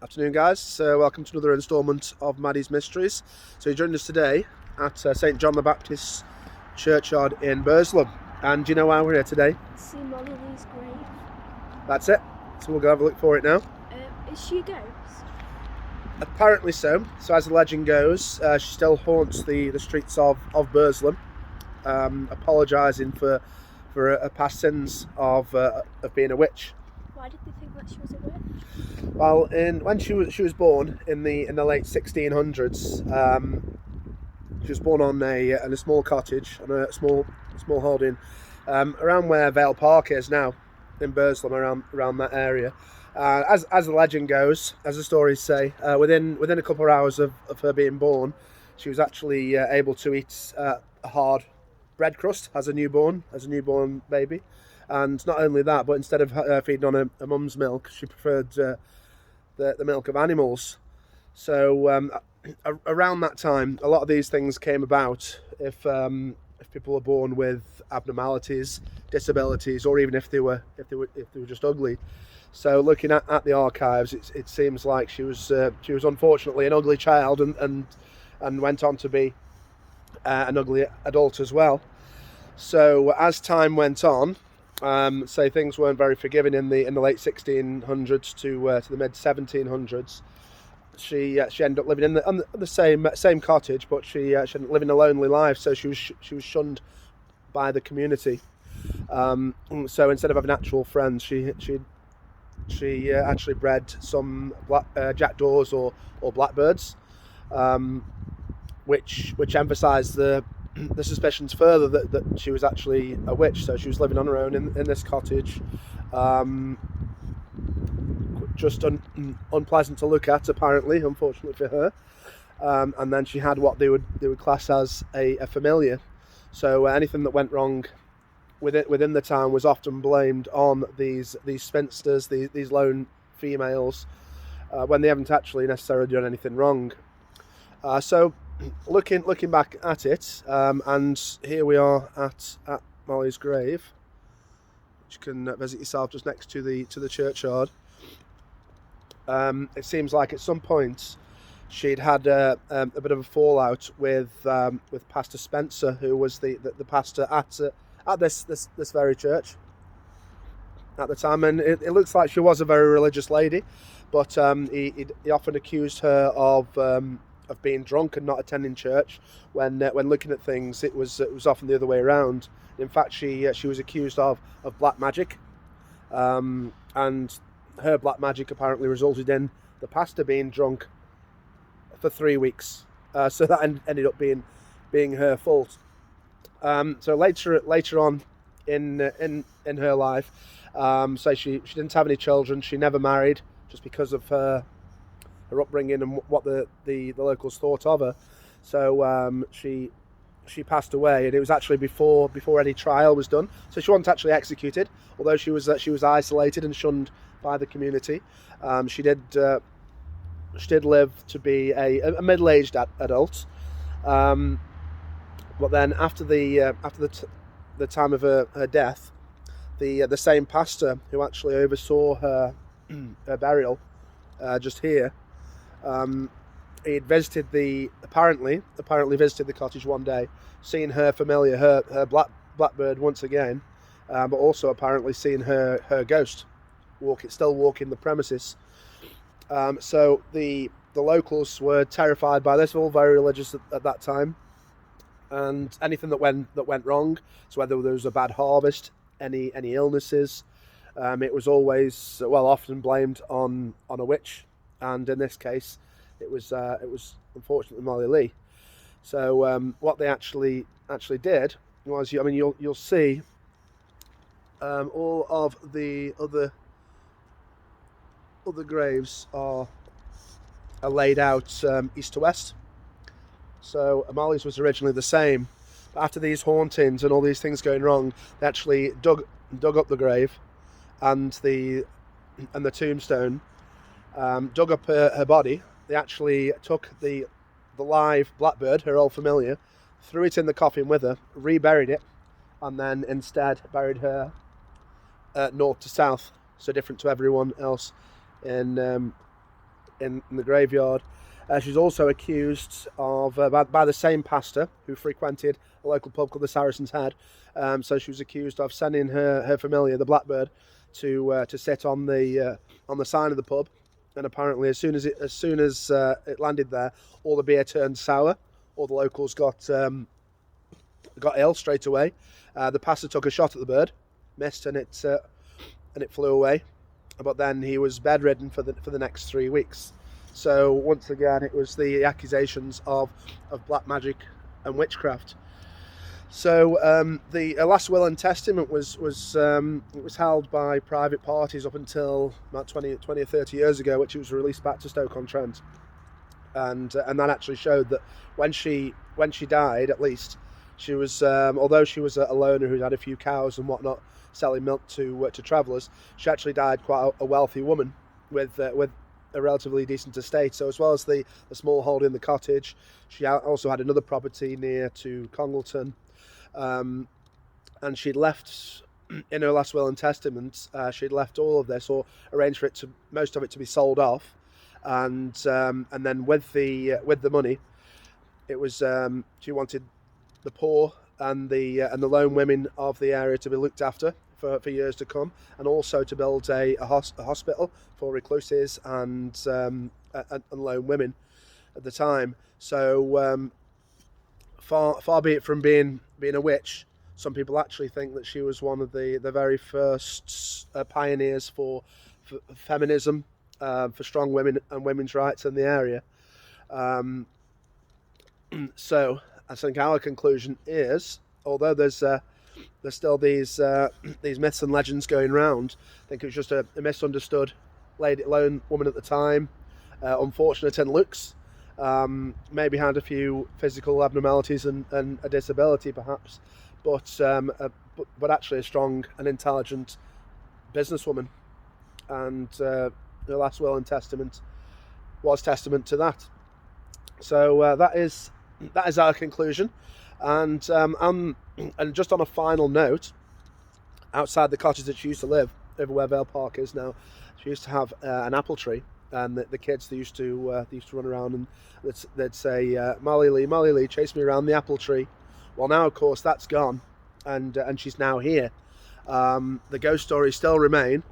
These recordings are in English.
Afternoon, guys. Welcome to another instalment of Maddie's Mysteries. So you joined us today at St John the Baptist's churchyard in Burslem. And do you know why we're here today? See Molly Leigh's grave. That's it. So we'll go have a look for it now. Is she a ghost? Apparently so. So as the legend goes, she still haunts the streets of Burslem, apologising for her past sins of being a witch. Why did they think that she was a witch? Well, when she was born in the late 1600s, she was born on a small cottage, on a small holding, around where Vale Park is now, in Burslem, around that area. As the legend goes, as the stories say, within a couple of hours of her being born, she was actually able to eat a hard bread crust as a newborn baby. And not only that, but instead of feeding on a mum's milk, she preferred the milk of animals. So around that time, a lot of these things came about. If people were born with abnormalities, disabilities, or even if they were just ugly. So looking at the archives, it seems like she was unfortunately an ugly child and went on to be an ugly adult as well. So as time went on, say things weren't very forgiving in the late 1600s to the mid 1700s. She ended up living in the same cottage, but she ended up living a lonely life. So she was shunned by the community. So instead of having actual friends, she actually bred some jackdaws or blackbirds, which emphasised the suspicions further that she was actually a witch. So she was living on her own in this cottage, just unpleasant to look at, apparently, unfortunately for her. And then she had what they would class as a familiar. So anything that went wrong within the town was often blamed on these spinsters, these lone females, when they haven't actually necessarily done anything wrong. So looking back at it, and here we are at Molly's grave, which you can visit yourself just next to the churchyard. It seems like at some point she'd had a bit of a fallout with Pastor Spencer, who was the pastor at this very church at the time, and it looks like she was a very religious lady, but he often accused her of being drunk and not attending church. When looking at things, it was often the other way around. In fact, she was accused of black magic, and her black magic apparently resulted in the pastor being drunk for 3 weeks. So that ended up being her fault. So later on in her life, so she didn't have any children. She never married, just because of her upbringing and what the locals thought of her. So she passed away, and it was actually before any trial was done. So she wasn't actually executed, although she was isolated and shunned by the community. She did live to be a middle-aged adult. But then after the time of her death, the same pastor who actually oversaw her burial just here, he'd apparently visited the cottage one day, seen her familiar, her blackbird once again, but also apparently seen her ghost still walking the premises. So the locals were terrified by this, all very religious at that time, and anything that went wrong, so whether there was a bad harvest, any illnesses, it was always often blamed on a witch, and in this case, it was unfortunately Molly Leigh. So what they actually did was, you'll see all of the other graves are laid out east to west. So Molly's was originally the same, but after these hauntings and all these things going wrong, they actually dug up the grave and the tombstone, dug up her body. They actually took the live blackbird, her old familiar, threw it in the coffin with her, reburied it, and then instead buried her north to south, so different to everyone else in in the graveyard. She's also accused of by the same pastor who frequented a local pub called the Saracen's Head. So she was accused of sending her familiar, the blackbird, to sit on the sign of the pub. And apparently, as soon as it landed there, all the beer turned sour. All the locals got ill straight away. The pastor took a shot at the bird, missed, and it flew away. But then he was bedridden for the next 3 weeks. So once again, it was the accusations of black magic and witchcraft. So the last will and testament was held by private parties up until about 20 or 30 years ago, which it was released back to Stoke-on-Trent, and that actually showed that when she died, at least she was, although she was a loner who had a few cows and whatnot, selling milk to travellers, she actually died quite a wealthy woman with a relatively decent estate. So as well as the small holding in the cottage, she also had another property near to Congleton, and she'd left in her last will and testament. She'd left all of this, or arranged for most of it to be sold off, and then with the money, it was she wanted the poor and the lone women of the area to be looked after for years to come, and also to build a hospital for recluses and lone women at the time. So far be it from being a witch, some people actually think that she was one of the very first pioneers for feminism, for strong women and women's rights in the area. So I think our conclusion is, although there's still these myths and legends going round, I think it was just a misunderstood lone woman at the time, unfortunate in looks, maybe had a few physical abnormalities and a disability perhaps, but actually a strong and intelligent businesswoman, and her last will and testament was testament to that. So that is our conclusion. And just on a final note, outside the cottage that she used to live, over where Vale Park is now, she used to have an apple tree, and the kids they used to run around and they'd say, Molly Leigh, chase me around the apple tree. Well, now of course that's gone, and she's now here. The ghost stories still remain,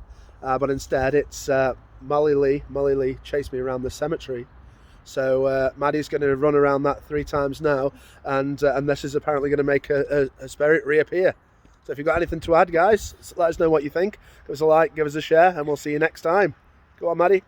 but instead it's Molly Leigh, chase me around the cemetery. So Maddie's going to run around that 3 times now, and this is apparently going to make a spirit reappear. So if you've got anything to add, guys, let us know what you think. Give us a like, give us a share, and we'll see you next time. Go on, Maddie.